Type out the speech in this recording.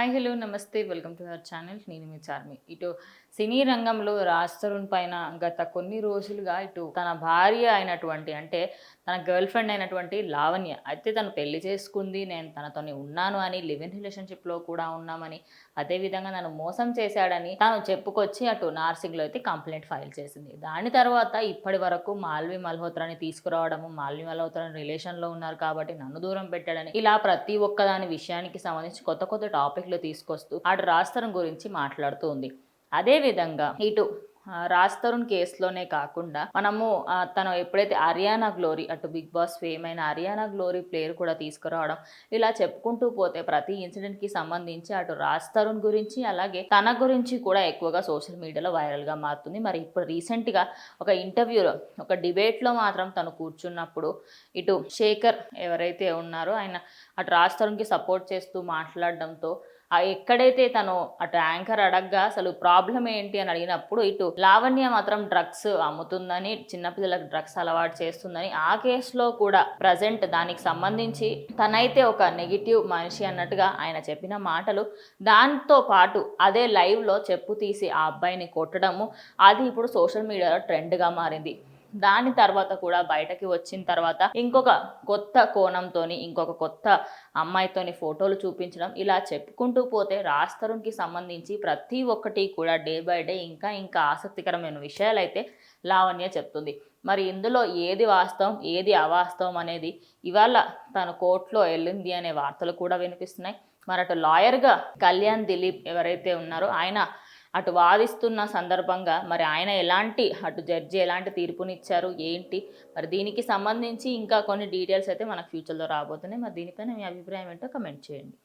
Hi hello నమస్తే welcome to our channel. నేను మీ చార్మి. ఇటు సినీ రంగంలో రాజ్ తరుణ్ పైన గత కొన్ని రోజులుగా ఇటు తన భార్య అయినటువంటి అంటే తన గర్ల్ ఫ్రెండ్ అయినటువంటి లావణ్య అయితే తను పెళ్లి చేసుకుంది, నేను తనతోనే ఉన్నాను అని, లివ్ ఇన్ రిలేషన్షిప్లో కూడా ఉన్నామని, అదేవిధంగా నన్ను మోసం చేశాడని తాను చెప్పుకొచ్చి అటు నార్సింగ్లో అయితే కంప్లైంట్ ఫైల్ చేసింది. దాని తర్వాత ఇప్పటి వరకు మాల్వి మల్హోత్రాని తీసుకురావడము, మాల్వి మల్హోత్రాని రిలేషన్లో ఉన్నారు కాబట్టి నన్ను దూరం పెట్టాడని ఇలా ప్రతి ఒక్కదాని విషయానికి సంబంధించి కొత్త కొత్త టాపిక్లు తీసుకొస్తూ అటు రాజ్ తరుణ్ గురించి మాట్లాడుతూ ఉంది. అదేవిధంగా ఇటు రాజ్ తరుణ్ కేసులోనే కాకుండా మనము తను ఎప్పుడైతే అరియానా గ్లోరీ అటు బిగ్ బాస్ ఫేమ్ అయిన అరియానా గ్లోరీ ప్లేయర్ కూడా తీసుకురావడం, ఇలా చెప్పుకుంటూ పోతే ప్రతి ఇన్సిడెంట్కి సంబంధించి అటు రాజ్ తరుణ్ గురించి అలాగే తన గురించి కూడా ఎక్కువగా సోషల్ మీడియాలో వైరల్గా మారుతుంది. మరి ఇప్పుడు రీసెంట్గా ఒక ఇంటర్వ్యూలో ఒక డిబేట్లో మాత్రం తను కూర్చున్నప్పుడు ఇటు శేఖర్ ఎవరైతే ఉన్నారో ఆయన అటు రాజ్ తరుణ్కి సపోర్ట్ చేస్తూ మాట్లాడడంతో ఎక్కడైతే తను అటు యాంకర్ అడగ్గా అసలు ప్రాబ్లం ఏంటి అని అడిగినప్పుడు ఇటు లావణ్య మాత్రం డ్రగ్స్ అమ్ముతుందని, చిన్నపిల్లలకు డ్రగ్స్ అలవాటు చేస్తుందని, ఆ కేసులో కూడా ప్రజెంట్ దానికి సంబంధించి తనైతే ఒక నెగిటివ్ మనిషి అన్నట్టుగా ఆయన చెప్పిన మాటలు, దాంతో పాటు అదే లైవ్లో చెప్పు తీసి ఆ అబ్బాయిని కొట్టడము, అది ఇప్పుడు సోషల్ మీడియాలో ట్రెండ్గా మారింది. దాని తర్వాత కూడా బయటకి వచ్చిన తర్వాత ఇంకొక కొత్త కోణంతోని ఇంకొక కొత్త అమ్మాయితోని ఫోటోలు చూపించడం, ఇలా చెప్పుకుంటూ పోతే రాజ్ తరుణ్కి సంబంధించి ప్రతి ఒక్కటి కూడా డే బై డే ఇంకా ఇంకా ఆసక్తికరమైన విషయాలు అయితే లావణ్య చెప్తుంది. మరి ఇందులో ఏది వాస్తవం ఏది అవాస్తవం అనేది ఇవాళ తను కోర్టులో వెళ్ళింది అనే వార్తలు కూడా వినిపిస్తున్నాయి. మరి అటు లాయర్గా కళ్యాణ్ దిలీప్ ఎవరైతే ఉన్నారో ఆయన అటు వాదిస్తున్న సందర్భంగా మరి ఆయన ఎలాంటి అటు జడ్జి ఎలాంటి తీర్పునిచ్చారు ఏంటి, మరి దీనికి సంబంధించి ఇంకా కొన్ని డీటెయిల్స్ అయితే మనకు ఫ్యూచర్లో రాబోతున్నాయి. మరి దీనిపైన మీ అభిప్రాయం ఏంటో కమెంట్ చేయండి.